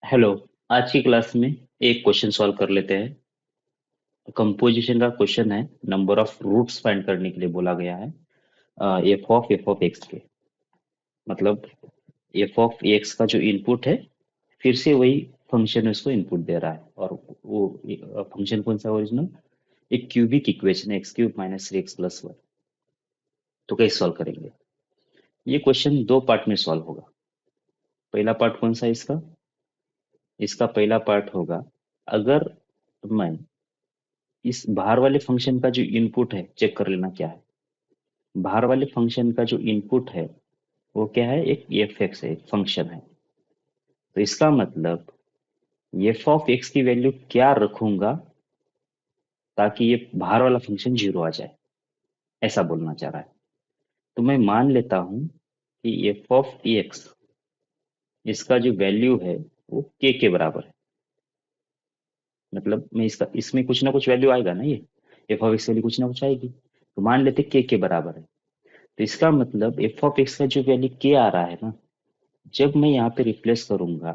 Hello. आज की class में एक क्वेश्चन सॉल्व कर लेते हैं। कंपोजिशन का क्वेश्चन है। नंबर ऑफ रूट्स फाइंड करने के लिए बोला गया है। एफ ऑफ एक्स के मतलब एफ ऑफ एक्स का जो इनपुट है, फिर से वही फंक्शन उसको इनपुट दे रहा है। और वो फंक्शन कौन सा ओरिजिनल? एक क्यूबिक इक्वेशन है, x cube minus three x plus one. तो कैसे सॉल्व करेंगे? ये क्वेश्चन दो पार्ट में सॉल्व होगा। पहला पार्ट कौन सा है इसका? इसका पहला पार्ट होगा, अगर मैं इस बाहर वाले फंक्शन का जो इनपुट है चेक कर लेना क्या है। बाहर वाले फंक्शन का जो इनपुट है वो क्या है? एक एफ एक्स है, एक फंक्शन है। तो इसका मतलब एफ ऑफ एक्स की वैल्यू क्या रखूंगा ताकि ये बाहर वाला फंक्शन जीरो आ जाए, ऐसा बोलना चाह रहा है। तो मैं मान लेता हूं कि एफ ऑफ एक्स, इसका जो वैल्यू है वो के बराबर है। मतलब मैं इसका इसमें कुछ ना कुछ वैल्यू आएगा ना, ये एफ ऑफ एक्स वैल्यू कुछ ना कुछ आएगी। तो मान लेते के बराबर है। तो इसका मतलब एफ ऑफ एक्स का जो वैल्यू के आ रहा है ना, जब मैं यहाँ पे रिप्लेस करूंगा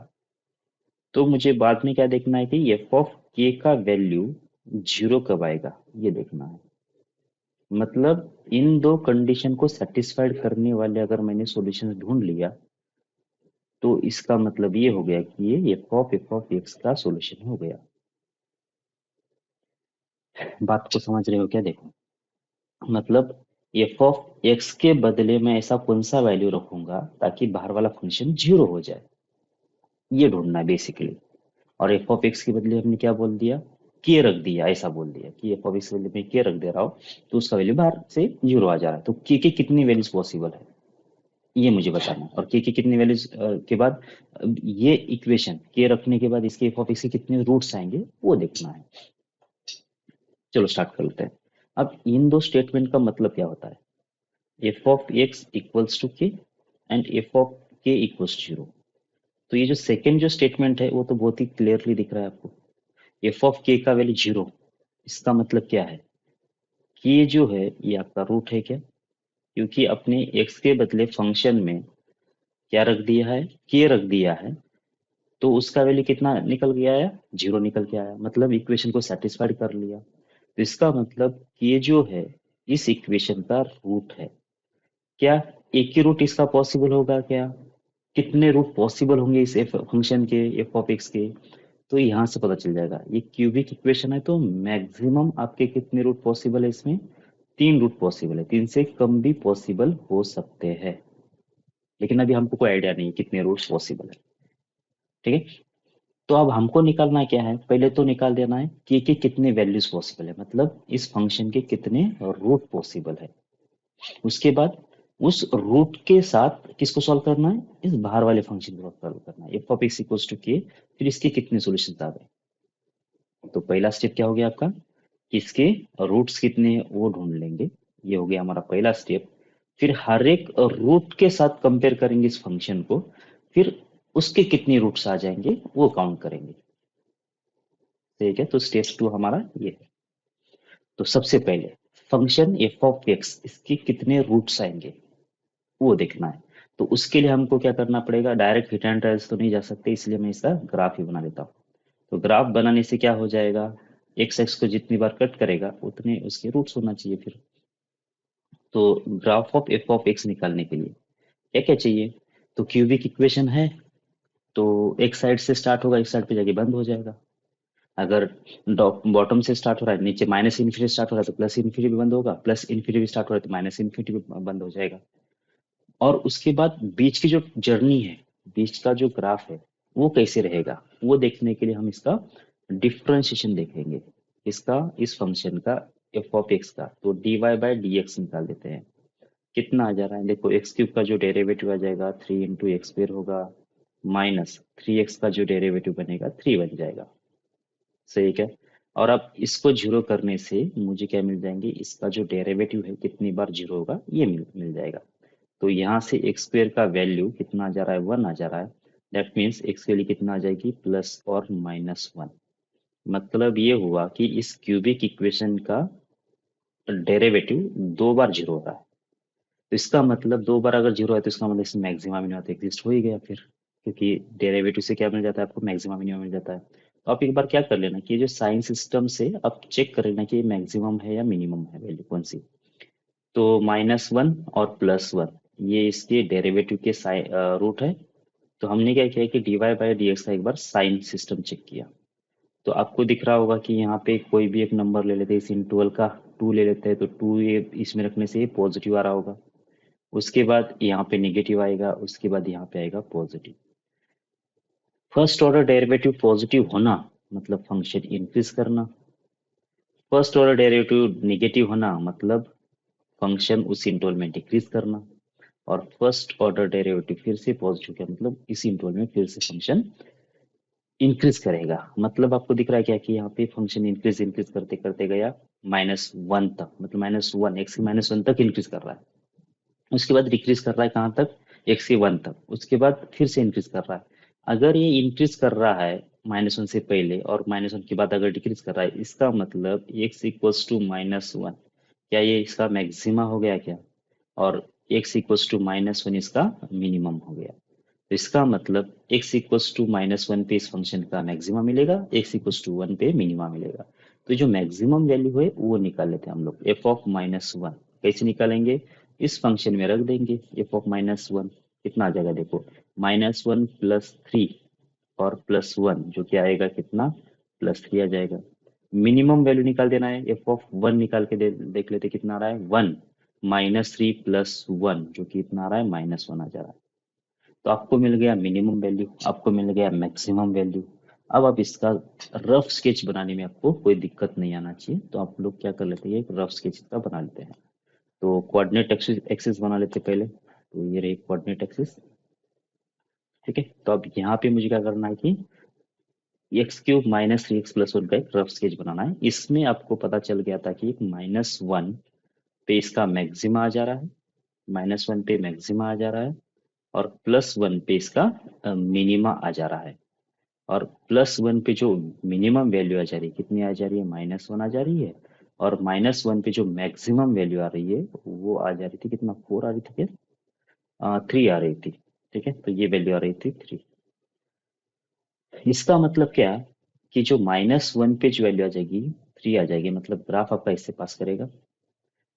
तो मुझे बाद में क्या देखना है कि एफ ऑफ के का वैल्यू जीरो कब आएगा, ये देखना है। मतलब इन दो कंडीशन को सेटिस्फाइड करने वाले अगर मैंने सॉल्यूशन ढूंढ लिया तो इसका मतलब ये हो गया कि ये एफ ऑफ एक्स का सॉल्यूशन हो गया। बात को समझ रहे हो क्या? देखो, मतलब एफ ऑफ एक्स के बदले में ऐसा कौन सा वैल्यू रखूंगा ताकि बाहर वाला फंक्शन जीरो हो जाए, ये ढूंढना है बेसिकली। और एफ ऑफ एक्स के बदले हमने क्या बोल दिया? के रख दिया, ऐसा बोल दिया कि एफ ऑफ एक्स के बदले में के रख दे रहा हूँ तो उसका वैल्यू बाहर से जीरो आ जा रहा है। तो के की कितनी वैल्यूज पॉसिबल है, ये मुझे बताना है। और के की कितनी वैल्यूज के बाद ये इक्वेशन के रखने के बाद इसके एफ ऑफ एक्स के कितने रूट्स आएंगे वो देखना है। चलो स्टार्ट कर लेते हैं। अब इन दो स्टेटमेंट का मतलब क्या होता है? F of x equals to k and f of k equals zero. तो ये जो सेकेंड जो स्टेटमेंट है वो तो बहुत ही क्लियरली दिख रहा है आपको। एफ ऑफ के का वैल्यू जीरो, इसका मतलब क्या है कि ये जो है ये आपका रूट है क्या? क्योंकि अपने एक्स के बदले फंक्शन में क्या रख दिया है? के रख दिया है। तो उसका वैल्यू कितना निकल के आया? जीरो निकल के आया। मतलब इक्वेशन को सेटिस्फाइड कर लिया। तो इसका मतलब ये जो है इस इक्वेशन का रूट है क्या? एक ही रूट इसका पॉसिबल होगा क्या? कितने रूट पॉसिबल होंगे इस एफ फंक्शन के, एफ ऑफ एक्स के? तो यहाँ से पता चल जाएगा। ये क्यूबिक इक्वेशन है तो मैक्सिमम आपके कितने रूट पॉसिबल है इसमें? तीन रूट पॉसिबल है, तीन से कम भी पॉसिबल हो सकते हैं। लेकिन अभी हमको कोई आइडिया नहीं है कितने रूट्स पॉसिबल है। ठीक है। तो अब हमको निकालना क्या है? पहले तो निकाल देना है कि कितने वैल्यूज पॉसिबल है, मतलब इस फंक्शन के कितने रूट पॉसिबल है। उसके बाद उस रूट के साथ किसको सॉल्व करना है? इस बाहर वाले फंक्शन को सॉल्व करना है, f of x equals to k. फिर इसके कितने सॉल्यूशन आ गए? तो पहला स्टेप क्या हो गया आपका? कि इसके रूट्स कितने हैं वो ढूंढ लेंगे। ये हो गया हमारा पहला स्टेप। फिर हर एक रूट के साथ कंपेयर करेंगे इस फंक्शन को। फिर उसके कितने रूट्स आ जाएंगे वो काउंट करेंगे। ठीक है, तो स्टेप टू हमारा ये है। तो सबसे पहले फंक्शन एफ ऑफ एक्स, इसके कितने रूट्स आएंगे वो देखना है। तो उसके लिए हमको क्या करना पड़ेगा? डायरेक्ट हिट एंड ट्रायल्स तो नहीं जा सकते, इसलिए मैं इसका ग्राफ ही बना देता हूँ। तो ग्राफ बनाने से क्या हो जाएगा? एक्स एक्स को जितनी बार कट करेगा उतने उसके रूट्स होना चाहिए फिर। तो graph of F of x निकालने के लिए क्या क्या चाहिए? तो क्यूबिक इक्वेशन है, तो एक साइड से स्टार्ट होगा, एक साइड पे जाके बंद हो जाएगा। अगर बॉटम से स्टार्ट हो रहा है, नीचे माइनस इन्फिनिटी स्टार्ट हो रहा है तो प्लस इन्फिनिटी भी बंद होगा, प्लस इन्फिनिटी भी स्टार्ट हो रहा है तो माइनस इन्फिनिटी भी बंद हो जाएगा। और उसके बाद बीच की जो जर्नी है, बीच का जो ग्राफ है वो कैसे रहेगा वो देखने के लिए हम इसका डिफरेंशिएशन देखेंगे। इसका, इस फंक्शन का, एफ ऑफ एक्स का। तो d y by d x निकाल देते हैं। कितना आ जा रहा है? देखो, एक्स क्यूब का जो डेरिवेटिव आ जाएगा थ्री इंटू एक्स स्क्वेयर होगा, माइनस थ्री एक्स का जो डेरिवेटिव बनेगा थ्री बन जाएगा। सही क्या? और अब इसको जीरो करने से मुझे क्या मिल जाएंगे? इसका जो डेरिवेटिव है कितनी बार जीरो होगा ये मिल जाएगा। तो यहाँ से एक्स स्क्वेयर का वैल्यू कितना आ जा रहा है? वन आ जा रहा है। दैट मीन्स एक्स के लिए कितना आ जाएगी? प्लस और माइनस वन। मतलब ये हुआ कि इस क्यूबिक इक्वेशन का डेरिवेटिव दो बार जीरो हो रहा है। तो इसका मतलब दो बार अगर जीरो है तो इसका मतलब इसमें मैक्सिमम नहीं होता, एग्जिस्ट हो ही गया फिर। क्योंकि डेरिवेटिव से क्या मिल जाता है आपको, मैक्सिमम मिनिमम मिल जाता है। तो आप एक बार क्या कर लेना कि ये जो साइन सिस्टम से आप चेक कर लेना कि मैक्सिमम है या मिनिमम है, वैल्यू कौन सी। तो -1 और +1 ये इसके डेरिवेटिव के रूट है। तो हमने क्या किया कि dy/dx का एक बार साइन सिस्टम चेक किया। तो आपको दिख रहा होगा कि यहाँ पे कोई भी एक नंबर ले लेते हैं, इस इंटरवल का 2 ले लेते हैं, तो 2 ये इसमें रखने से ये पॉजिटिव आ रहा होगा। उसके बाद यहाँ पे नेगेटिव आएगा, उसके बाद यहाँ पे आएगा positive. First order derivative positive होना मतलब फंक्शन इंक्रीज करना। फर्स्ट ऑर्डर डेरिवेटिव नेगेटिव होना मतलब फंक्शन उस इंटरवल में डिक्रीज करना। और फर्स्ट ऑर्डर डेरिवेटिव फिर से पॉजिटिव क्या मतलब इस इंटरवल में फिर से फंक्शन इंक्रीज करेगा। मतलब आपको दिख रहा है क्या कि यहाँ पे फंक्शन इंक्रीज इंक्रीज करते करते गया -1 तक, मतलब -1 x के -1 तक इंक्रीज कर रहा है। उसके बाद डिक्रीज कर रहा है कहाँ तक, x के 1 तक। उसके बाद फिर से इंक्रीज कर रहा है। अगर ये इंक्रीज कर रहा है -1 से पहले और -1 के बाद अगर डिक्रीज कर रहा है, इसका मतलब x इक्वल्स टू -1, क्या ये इसका मैक्सिमा हो गया क्या? और x इक्वल्स टू -1 इसका मिनिमम हो गया। तो इसका मतलब x इक्वल्स टू -1 पे इस फंक्शन का मैक्सिमा मिलेगा, x इक्वल्स टू 1 पे मिनिमा मिलेगा। तो जो मैक्सिमम वैल्यू है वो निकाल लेते हैं हम लोग, f ऑफ -1। कैसे निकालेंगे? इस फंक्शन में रख देंगे f ऑफ -1। कितना आ जाएगा देखो, -1 प्लस 3 और +1 जो कि आएगा कितना, +3 आ जाएगा। मिनिमम वैल्यू निकाल देना है, f ऑफ 1 निकाल के देख लेते कितना आ रहा है, 1 -3 +1 जो कि इतना आ रहा है -1 आ जा रहा है। तो आपको मिल गया मिनिमम वैल्यू, आपको मिल गया मैक्सिमम वैल्यू। अब आप इसका रफ स्केच बनाने में आपको कोई दिक्कत नहीं आना चाहिए, तो आप लोग क्या कर लेते हैं, एक रफ स्केच इसका बना लेते हैं। तो कोऑर्डिनेट एक्सिस एक्सिस बना लेते हैं पहले। तो ये रही कोऑर्डिनेट एक्सिस। ठीक है, तो अब यहाँ पे मुझे क्या करना है कि x³ -3x+1 का एक रफ स्केच बनाना है। इसमें आपको पता चल गया था कि -1 पे इसका मैक्सिमा आ जा रहा है, -1 पे मैक्सिमा आ जा रहा है, और +1 पे इसका मिनिमा आ जा रहा है। और +1 पे जो मिनिमम वैल्यू आ जा रही है, कितनी आ जा रही है, -1 आ जा रही है। और -1 पे जो मैक्सिमम वैल्यू आ रही है वो आ जा रही थी कितना, 4 आ रही थी क्या, 3 आ रही थी। ठीक है, तो ये वैल्यू आ रही थी 3। इसका मतलब क्या कि जो -1 पे जो वैल्यू आ जाएगी 3 आ जाएगी, मतलब ग्राफ आपका इससे पास करेगा।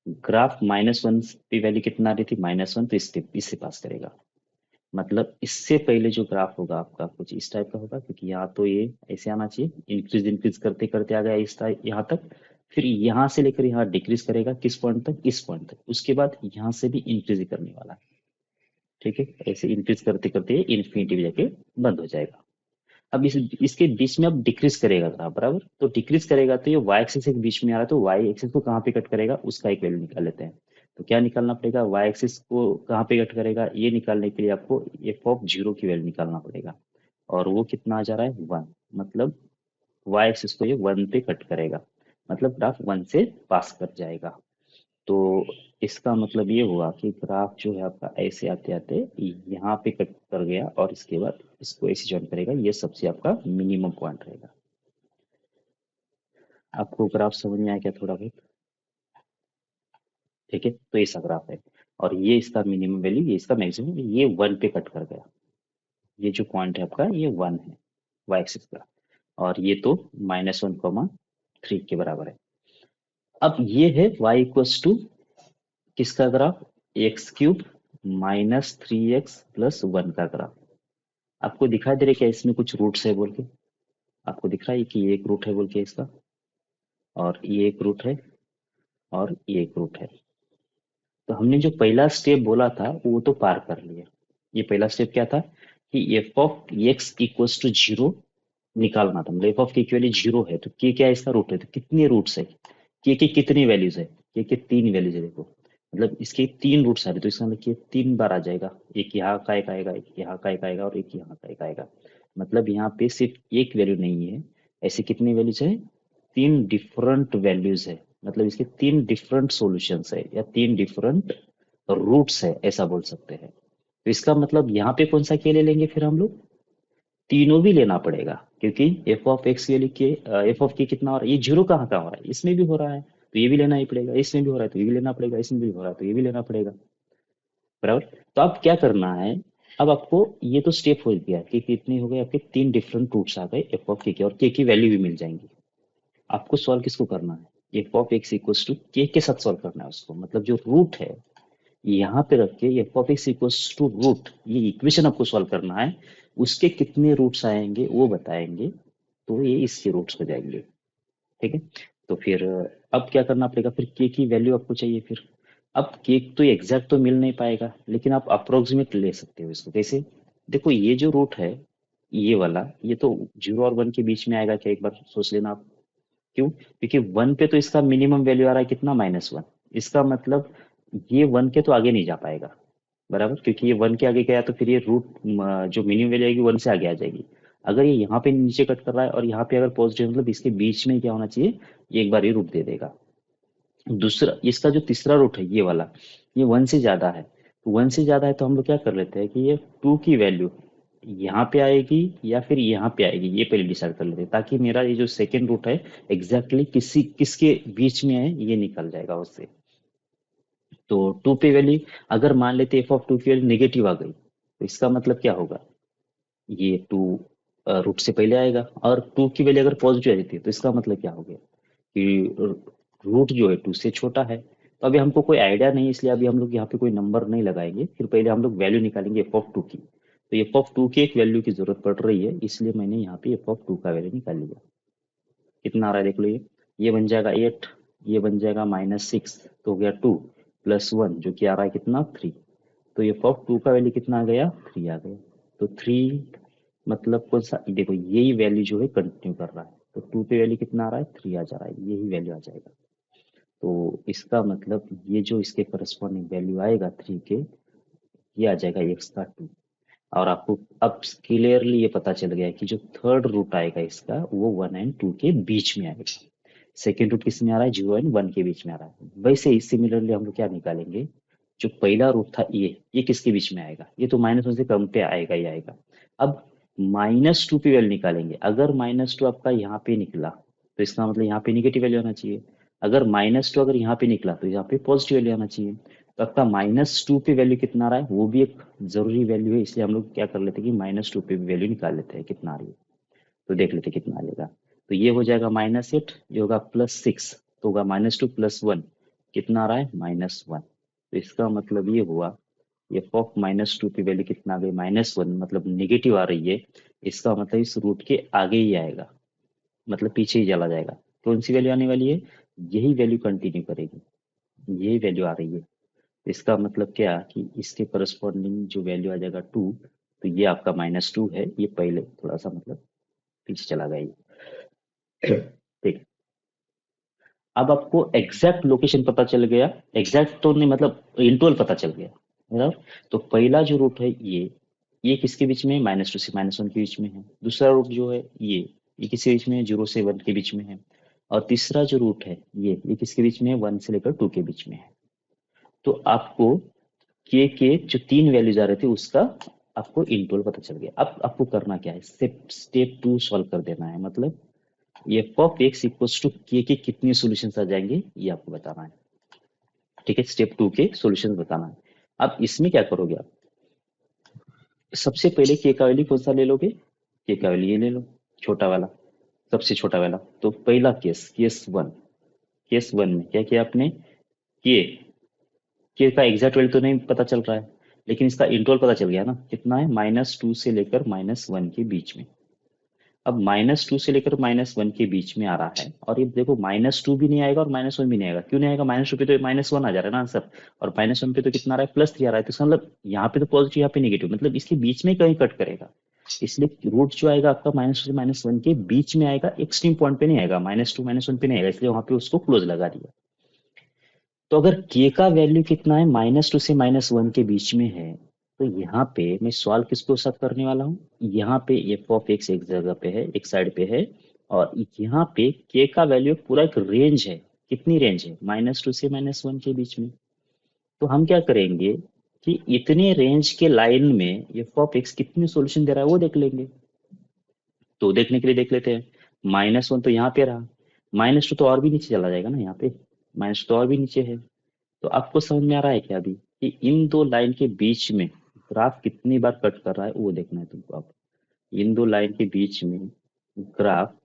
ग्राफ -1 पे वैल्यू कितना आ रही थी, -1, तो इससे इससे पास करेगा। मतलब इससे पहले जो ग्राफ होगा आपका कुछ इस टाइप का होगा, क्योंकि यहाँ तो ये ऐसे आना चाहिए, इंक्रीज इंक्रीज करते करते आ गया इस टाइप यहाँ तक। फिर यहाँ से लेकर यहाँ डिक्रीज करेगा किस पॉइंट तक, इस पॉइंट तक। उसके बाद यहाँ से भी इंक्रीज ही करने वाला है। ठीक है, ऐसे इंक्रीज करते करते ये इन्फिनिटी में जाके बंद हो जाएगा। अब इसके बीच में अब डिक्रीज करेगा ग्राफ, बराबर। तो डिक्रीज करेगा तो ये वाई एक्सिस के बीच में आ रहा है, तो वाई एक्सिस को कहाँ पे कट करेगा उसका एक वैल्यू निकाल लेते हैं। तो क्या निकालना पड़ेगा, वाई एक्सिस को कहाँ पे कट करेगा, ये निकालने के लिए आपको एफ ऑफ 0 की वैल्यू निकालना पड़ेगा। और वो कितना आ जा रहा है, 1। मतलब वाई एक्सिस को ये 1 पे कट करेगा, मतलब ग्राफ 1 से पास कर जाएगा। तो इसका मतलब ये हुआ कि ग्राफ जो है आपका ऐसे आते आते यहाँ पे कट कर गया, और इसके बाद इसको ऐसे ज्वाइन करेगा, ये सबसे आपका मिनिमम पॉइंट रहेगा। आपको ग्राफ समझ में आया क्या थोड़ा बहुत? ठीक है, तो ऐसा ग्राफ है। और ये इसका मिनिमम वैल्यू, ये इसका मैक्सिमम, ये 1 पे कट कर गया। ये जो पॉइंट है आपका ये 1 है, वाई एक्सिस का। और ये तो -1, 3 के बराबर है। अब ये है y इक्वल्स टू किसका ग्राफ, x³ -3x+1 का ग्राफ। आपको दिखाई दे रहा है क्या इसमें कुछ रूट्स है बोल के? आपको दिख रहा है कि ये एक रूट है बोल के इसका, और ये एक रूट है, और ये एक रूट है। तो हमने जो पहला स्टेप बोला था वो तो पार कर लिया। ये पहला स्टेप क्या था कि f of x equals to 0 निकालना था। मतलब एफ ऑफ के वैल्यू 0 है, तो के क्या है, इसका रूट है। तो कितने रूट्स है, के की कितनी वैल्यूज है, के 3 वैल्यूज है देखो। मतलब इसके 3 रूट्स आ रहे, तो इसका मतलब कि 3 बार आ जाएगा। एक यहाँ का एक आएगा, एक यहाँ का एक आएगा, और एक यहाँ का एक आएगा। मतलब यहाँ पे सिर्फ एक वैल्यू नहीं है, ऐसे कितनी वैल्यूज है, 3 डिफरेंट वैल्यूज है। मतलब इसके 3 डिफरेंट सॉल्यूशंस है, या 3 डिफरेंट रूट्स है, ऐसा बोल सकते हैं। तो इसका मतलब यहाँ पे कौन सा के ले लेंगे फिर हम लोग, तीनों भी लेना पड़ेगा। क्योंकि एफ ऑफ एक्स के लिए एफ ऑफ के कितना हो रहा है, ये 0 कहाँ का हो रहा है, इसमें भी हो रहा है, तो ये भी लेना ही पड़ेगा। इसमें भी हो रहा है तो ये भी लेना पड़ेगा, इसमें भी हो रहा है तो ये भी लेना पड़ेगा, बराबर। तो अब क्या करना है, अब आपको ये तो स्टेप हो गया कि कितने हो गए आपके, तीन डिफरेंट रूट्स आ गए एफ ऑफ के और के की वैल्यू भी मिल जाएंगी। आपको सॉल्व किसको करना है, f of x equals to k साथ सॉल्व करना है उसको, मतलब जो रूट है यहाँ पे रख के f of x equals to root, ये इक्वेशन आपको सॉल्व करना है। उसके कितने रूट्स आएंगे वो बताएंगे, तो ये इसके रूट्स हो जाएंगे। ठीक है। तो फिर अब क्या करना पड़ेगा, फिर के की वैल्यू आपको चाहिए फिर। अब के तो एग्जैक्ट तो मिल नहीं पाएगा, लेकिन आप अप्रोक्सीमेट ले सकते हो इसको। कैसे, देखो ये जो रूट है ये वाला, ये तो 0 और 1 के बीच में आएगा क्या, एक बार सोच लेना आप। क्यों, क्योंकि 1 पे तो इसका मिनिमम वैल्यू आ रहा है कितना, -1। इसका मतलब ये 1 के तो आगे नहीं जा पाएगा, बराबर, क्योंकि ये 1 के आगे गया तो फिर ये रूट जो मिनिमम वैल्यू आएगी 1 से आगे आ जाएगी। अगर ये यहाँ पे नीचे कट कर रहा है और यहाँ पे अगर पॉजिटिव, मतलब इसके बीच में क्या होना चाहिए, ये एक बार ये रूट दे देगा। दूसरा, इसका जो तीसरा रूट है ये वाला, ये 1 से ज्यादा है, तो 1 से ज्यादा है तो हम लोग क्या कर लेते हैं कि ये 2 की वैल्यू यहाँ पे आएगी या फिर यहाँ पे आएगी, ये पहले डिसाइड कर लेते हैं, ताकि मेरा ये जो सेकेंड रूट है एग्जैक्टली किसी किसके बीच में है ये निकल जाएगा उससे। तो 2 पे वैल्यू, अगर मान लेते एफ ऑफ 2 की वैल्यू नेगेटिव आ गई, तो इसका मतलब क्या होगा, ये 2 रूट से पहले आएगा, और 2 की वैल्यू अगर पॉजिटिव आ जाती है तो इसका मतलब क्या हो गया कि रूट जो है 2 से छोटा है। तो अभी हमको कोई आइडिया नहीं है, इसलिए अभी हम लोग यहाँ पे कोई नंबर नहीं लगाएंगे, फिर पहले हम लोग वैल्यू निकालेंगे एफ ऑफ 2 की। तो एफ ऑफ 2 की एक वैल्यू की जरूरत पड़ रही है, इसलिए मैंने यहाँ पे एफ ऑफ 2 का वैल्यू निकाल लिया। कितना आ रहा है देख लो, ये बन जाएगा 8, ये बन जाएगा -6, तो हो गया 2 +1 जो कि आ रहा है कितना, 3। तो ये एफ ऑफ 2 का वैल्यू कितना आ गया, 3 आ गया। तो 3 मतलब कौन सा, देखो यही वैल्यू जो है कंटिन्यू कर रहा है, तो 2 पे वैल्यू कितना आ रहा है, 3 आ जा रहा है, यही वैल्यू आ जाएगा। तो इसका मतलब ये जो इसके करस्पॉन्डिंग वैल्यू आएगा 3 के, ये आ जाएगा एक्स का 2। और आपको अब क्लियरली ये पता चल गया कि जो थर्ड रूट आएगा इसका वो 1 एंड 2 के बीच में आएगा। सेकेंड रूट किस में आ रहा है, 0 एंड 1 के बीच में आ रहा है। वैसे ही सिमिलरली हम लोग क्या निकालेंगे, जो पहला रूट था ये किसके बीच में आएगा, ये तो -1 से कम पे आएगा ही आएगा। अब -2 पे वैल्यू निकालेंगे, अगर -2 आपका यहाँ पे निकला तो इसका मतलब यहाँ पे निगेटिव वैल्यू आना चाहिए। अगर -2 अगर यहाँ पे निकला तो यहाँ पे पॉजिटिव वैल्यू आना चाहिए। तो आपका -2 पे वैल्यू कितना आ रहा है, वो भी एक जरूरी वैल्यू है, इसलिए हम लोग क्या कर लेते हैं कि -2 पे भी वैल्यू निकाल लेते हैं कितना आ रही है। तो देख लेते हैं कितना आ जाएगा। तो ये हो जाएगा -8, ये होगा +6, तो होगा -2 +1, कितना आ रहा है, -1। तो इसका मतलब ये हुआ, एफ ऑफ -2 की वैल्यू कितना आ गई, -1, मतलब निगेटिव आ रही है। इसका मतलब इस रूट के आगे ही आएगा, मतलब पीछे ही चला जाएगा। कौन सी वैल्यू आने वाली है, यही वैल्यू कंटिन्यू करेगी, यही वैल्यू आ रही है। इसका मतलब क्या कि इसके करस्पॉन्डिंग जो वैल्यू आ जाएगा 2, तो ये आपका -2 है, ये पहले थोड़ा सा मतलब पीछे चला गया ये। ठीक। अब आपको एग्जैक्ट लोकेशन पता चल गया, एग्जैक्ट तो नहीं मतलब इंटरवल पता चल गया, बराबर। तो पहला जो रूट है ये किसके बीच में है, -2 से -1 के बीच में है। दूसरा रूट जो है ये किसके बीच में है, 0 से 1 के बीच में है। और तीसरा जो रूट है ये किसके बीच में है, 1 से लेकर 2 के बीच में है। तो आपको के जो तीन वैल्यूज आ रहे थे उसका आपको इंटरवल पता चल गया। अब आपको करना क्या है, स्टेप स्टेप 2 सॉल्व कर देना है, मतलब f of x equals to k कितने सॉल्यूशंस आ जाएंगे ये आपको बताना है। ठीक है, स्टेप 2 के सॉल्यूशंस बताना है। अब इसमें क्या करोगे आप, सबसे पहले के का वैल्यू कौन सा ले लोगे, के का वैल्यू ये ले लो, छोटा वाला, सबसे छोटा वाला। तो पहला केस वन में क्या किया आपने, के का एग्जैक्ट वैल्यू तो नहीं पता चल रहा है, लेकिन इसका इंटरवल पता चल गया ना, कितना है, -2 से लेकर -1 के बीच में। अब -2 से लेकर -1 के बीच में आ रहा है, और ये देखो -2 भी नहीं आएगा और -1 भी नहीं आएगा। क्यों नहीं आएगा, -2 पे तो -1 आ जा रहा है ना आंसर, और -1 पे तो कितना आ रहा है, +3 आ रहा है। तो इसका मतलब यहाँ पे तो पॉजिटिव, यहाँ पे नेगेटिव, मतलब इसके बीच में कहीं कट करेगा। इसलिए रूट जो आएगा आपका -2 से -1 के बीच में आएगा, एक्सट्रीम पॉइंट पे नहीं आएगा, -2 -1 पे नहीं आएगा, इसलिए वहां पे उसको क्लोज लगा दिया। तो अगर के का वैल्यू कितना है, -2 से -1 के बीच में है, तो यहाँ पे मैं सवाल किसको साथ करने वाला हूँ, यहाँ पे एफ ऑफ एक्स एक जगह पे है, एक साइड पे है, और यहाँ पे के का वैल्यू पूरा एक रेंज है। कितनी रेंज है, -2 से -1 के बीच में। तो हम क्या करेंगे कि इतने रेंज के लाइन में एफ ऑफ एक्स कितनी सॉल्यूशन दे रहा है वो देख लेंगे। तो देखने के लिए देख लेते हैं, -1 तो यहाँ पे रहा, -2 तो और भी नीचे चला जाएगा ना, यहाँ पे -2 तो और भी नीचे है। तो आपको समझ में आ रहा है क्या अभी कि इन दो लाइन के बीच में ग्राफ कितनी बार कट कर रहा है वो देखना है तुमको। अब इन दो लाइन के बीच में ग्राफ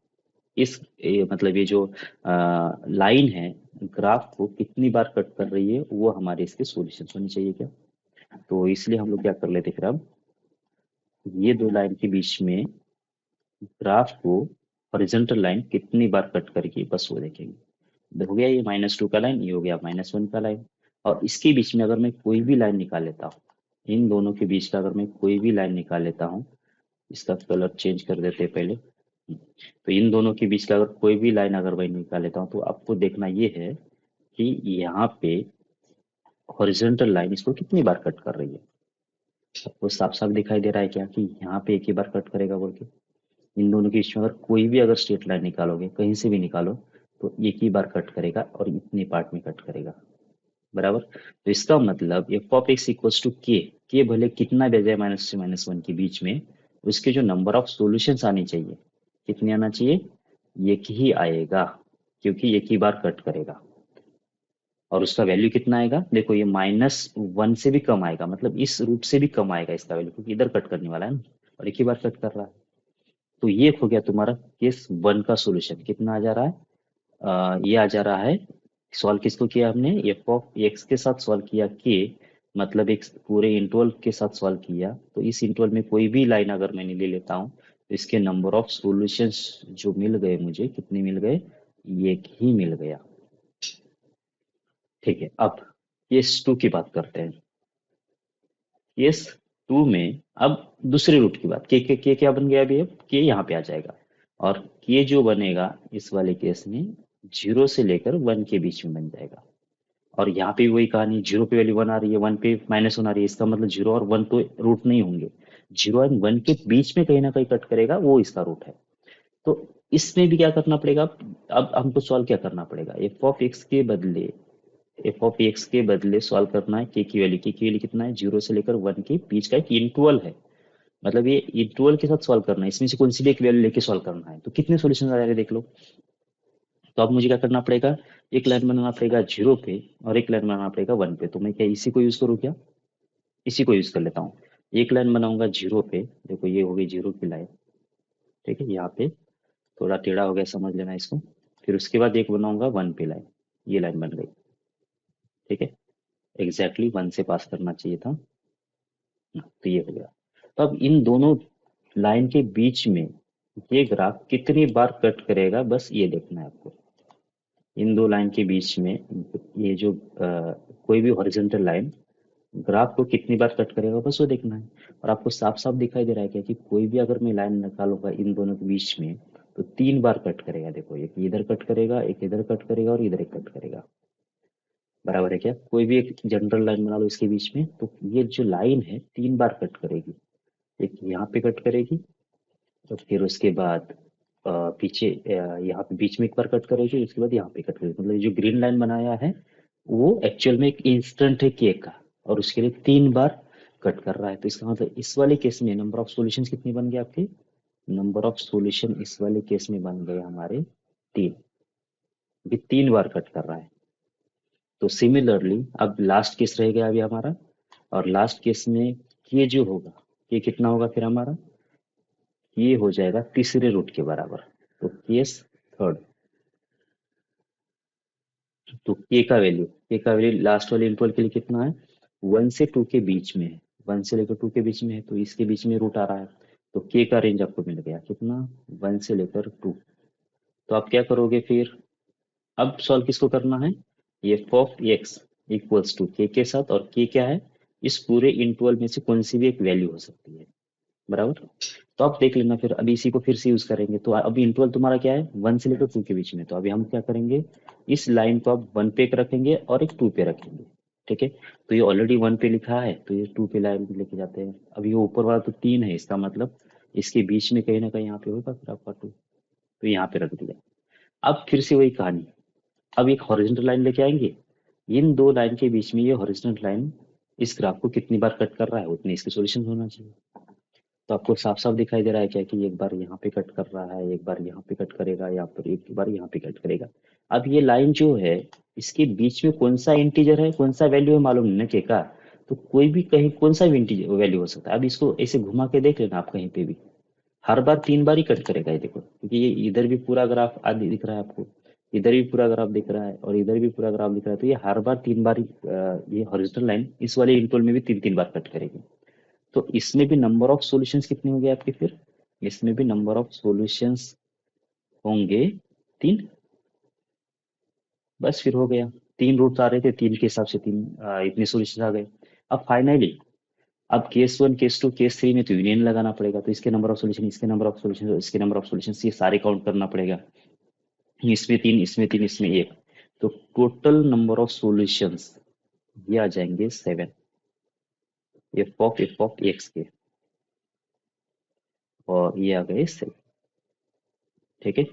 मतलब ये जो लाइन है, ग्राफ को कितनी बार कट कर रही है वो हमारे इसके सॉल्यूशन होनी चाहिए क्या। तो इसलिए हम लोग क्या कर लेते फिर, अब ये दो लाइन के बीच में ग्राफ को हॉरिजॉन्टल लाइन कितनी बार कट करेगी बस वो देखेंगे। हो गया ये -2 का लाइन, ये हो गया -1 का लाइन। और इसके बीच में अगर मैं कोई भी लाइन निकाल लेता हूँ, इन दोनों के बीच का अगर मैं कोई भी लाइन निकाल लेता हूँ, इसका कलर चेंज कर देते हैं पहले। तो इन दोनों के बीच का अगर कोई भी लाइन अगर मैं निकाल लेता हूँ तो आपको देखना ये है कि यहाँ पे हॉरिजॉन्टल लाइन इसको कितनी बार कट कर रही है। आपको साफ साफ दिखाई दे रहा है क्या कि यहाँ पे एक ही बार कट करेगा बोल के। इन दोनों के बीच में अगर कोई भी अगर स्ट्रेट लाइन निकालोगे, कहीं से भी निकालो, तो एक ही बार कट करेगा और इतने पार्ट में कट करेगा। बराबर। तो इसका मतलब f of x equals to k भले कितना भी आ जाए -से -1 के बीच में, उसके जो नंबर ऑफ सॉल्यूशंस आनी चाहिए, कितने आना चाहिए, एक ही आएगा, क्योंकि एक ही बार कट करेगा। और उसका वैल्यू कितना आएगा, देखो ये -1 से भी कम आएगा, मतलब इस रूट से भी कम आएगा इसका वैल्यू, क्योंकि इधर कट करने वाला है ना, और एक ही बार कट कर रहा है। तो ये हो गया तुम्हारा केस 1 का सॉल्यूशन। कितना आ जा रहा है, ये आ जा रहा है। सॉल्व किसको किया हमने, एफ ऑफ एक्स के साथ सॉल्व किया के, मतलब एक पूरे इंटरवल के साथ सॉल्व किया। तो इस इंटरवल में कोई भी लाइन अगर मैंने ले लेता हूँ तो इसके नंबर ऑफ सॉल्यूशंस जो मिल गए मुझे, कितने मिल गए, एक ही मिल गया। ठीक है, अब केस 2 की बात करते हैं। केस 2 में अब दूसरे रूट की बात, के क्या बन गया अभी, अब के यहाँ पे आ जाएगा। और के जो बनेगा इस वाले केस में 0 से लेकर 1 के बीच में बन जाएगा। और यहाँ पे भी वही कहानी, 0 पे वैल्यू 1 आ रही है, 1 पे -1 आ रही है, इसका मतलब 0 और 1 तो रूट नहीं होंगे, 0 और 1 के बीच में कहीं ना कहीं कट करेगा, वो इसका रूट है। तो इसमें भी क्या करना पड़ेगा, अब हमको सॉल्व क्या करना पड़ेगा, एफ ऑफ एक्स के बदले सॉल्व करना है के की वैल्यू कितना है, 0 से लेकर 1 के बीच का एक इंटरवल है, मतलब ये इंटरवल के साथ सॉल्व करना है, इसमें से कौन सी भी एक वैल्यू लेके सॉल्व करना है। तो कितने सॉल्यूशन आ जाएगा देख लो। तो अब मुझे क्या करना पड़ेगा, एक लाइन बनाना पड़ेगा 0 पे और एक लाइन बनाना पड़ेगा 1 पे। तो मैं क्या इसी को यूज करूँ क्या, इसी को यूज कर लेता हूँ। एक लाइन बनाऊंगा 0 पे, देखो ये हो गई 0 की लाइन, ठीक है, यहाँ पे थोड़ा टेढ़ा हो गया, समझ लेना इसको। फिर उसके बाद एक बनाऊंगा 1 पे लाइन, ये लाइन बन गई, ठीक है, एग्जैक्टली 1 से पास करना चाहिए था। तो ये हो गया। तो अब इन दोनों लाइन के बीच में ये ग्राफ कितनी बार कट करेगा बस ये देखना है आपको। इन दो लाइन के बीच में ये जो कोई भी हॉरिजॉन्टल लाइन ग्राफ को कितनी बार कट करेगा बस वो देखना है। और आपको साफ साफ दिखाई दे रहा है क्या कि कोई भी अगर मैं लाइन निकालूंगा इन दोनों के बीच में तो 3 बार कट करेगा। देखो एक इधर कट करेगा, एक इधर कट करेगा और इधर एक कट करेगा। बराबर है क्या, कोई भी एक जनरल लाइन बना लो इसके बीच में, तो ये जो लाइन है 3 बार कट करेगी। एक यहाँ पे कट करेगी, तो फिर उसके बाद पीछे यहाँ पे बीच में एक बार कट करेगी, उसके बाद यहाँ पे कट करेगी। मतलब ये जो ग्रीन लाइन बनाया है वो एक्चुअल में एक इंस्टेंट है केक का, और उसके लिए 3 बार कट कर रहा है। तो इसका मतलब इस वाले केस में नंबर ऑफ सॉल्यूशंस कितने बन गए आपके, नंबर ऑफ सॉल्यूशन इस वाले केस में बन गए हमारे 3, क्योंकि 3 बार कट कर रहा है। तो सिमिलरली अब लास्ट केस रह गया अभी हमारा, और लास्ट केस में ये जो होगा, ये कितना होगा फिर हमारा, ये हो जाएगा तीसरे रूट के बराबर। तो केस थर्ड, तो के का वैल्यू लास्ट वाले इंटरवल के लिए कितना है, 1 से 2 के बीच में है, 1 से लेकर 2 के बीच में है, तो इसके बीच में रूट आ रहा है। तो के का रेंज आपको मिल गया कितना, 1 से लेकर 2। तो आप क्या करोगे फिर, अब सॉल्व किसको करना है, f of x equals to k साथ, और के क्या है, इस पूरे इंटरवल में से कौन सी भी एक वैल्यू हो सकती है। बराबर। तो आप देख लेना, फिर अभी इसी को फिर से यूज करेंगे। तो अभी इंटरवल तुम्हारा क्या है, 1 से लेकर 2 के बीच में। तो अभी हम क्या करेंगे, इस लाइन को आप 1 पे एक रखेंगे और एक 2 पे रखेंगे, ठीक है। तो ये ऑलरेडी 1 पे लिखा है तो ये 2 पे लाइन लेके जाते हैं। अब ये ऊपर वाला तो 3 है, इसका मतलब इसके बीच में कहीं ना कहीं यहाँ पे होगा फिर आपका 2, तो यहाँ पे रख दिया। अब फिर से वही कहानी, अब एक हॉरिजॉन्टल लाइन लेके आएंगे, इन दो लाइन के बीच में ये हॉरिजॉन्टल लाइन इस ग्राफ को कितनी बार कट कर रहा है उतने इसके सॉल्यूशन होना चाहिए। तो आपको साफ साफ दिखाई दे रहा है क्या कि एक बार यहाँ पे कट कर रहा है, एक बार यहाँ पे कट करेगा, या फिर एक बार यहाँ पे कट करेगा। अब ये लाइन जो है इसके बीच में कौन सा इंटीजर है, कौन सा वैल्यू है मालूम नहीं ना के का, तो कोई भी कहीं कौन सा भी इंटीजर वैल्यू हो सकता है। अब इसको ऐसे घुमा के देख लेना आप कहीं पे भी, हर बार 3 बार ही कट करेगा ये देखो, क्योंकि ये इधर भी पूरा ग्राफ आदि दिख रहा है आपको, इधर भी पूरा ग्राफ दिख रहा है और इधर भी पूरा ग्राफ दिख रहा है, तो ये हर बार 3 बार ही ये हॉरिजॉन्टल लाइन इस वाले इंटरवल में भी 3 3 बार कट करेगी। तो इसमें भी नंबर ऑफ सॉल्यूशंस कितने होंगे आपके फिर, इसमें भी नंबर ऑफ सॉल्यूशंस होंगे 3। बस फिर हो गया, 3 रूट्स आ रहे थे, 3 के हिसाब से 3 इतने सॉल्यूशंस आ गए। अब फाइनली, अब केस 1 केस 2 केस 3 में तो यूनियन लगाना पड़ेगा, तो इसके नंबर ऑफ सॉल्यूशन, इसके नंबर ऑफ सॉल्यूशन, इसके नंबर ऑफ सॉल्यूशन, ये सारे काउंट करना पड़ेगा। इसमें 3, इसमें 3, इसमें 1, तो टोटल नंबर ऑफ सॉल्यूशंस ये आ जाएंगे 7, एफ ऑफ एक्स के, और ये आ गए 7। ठीक है।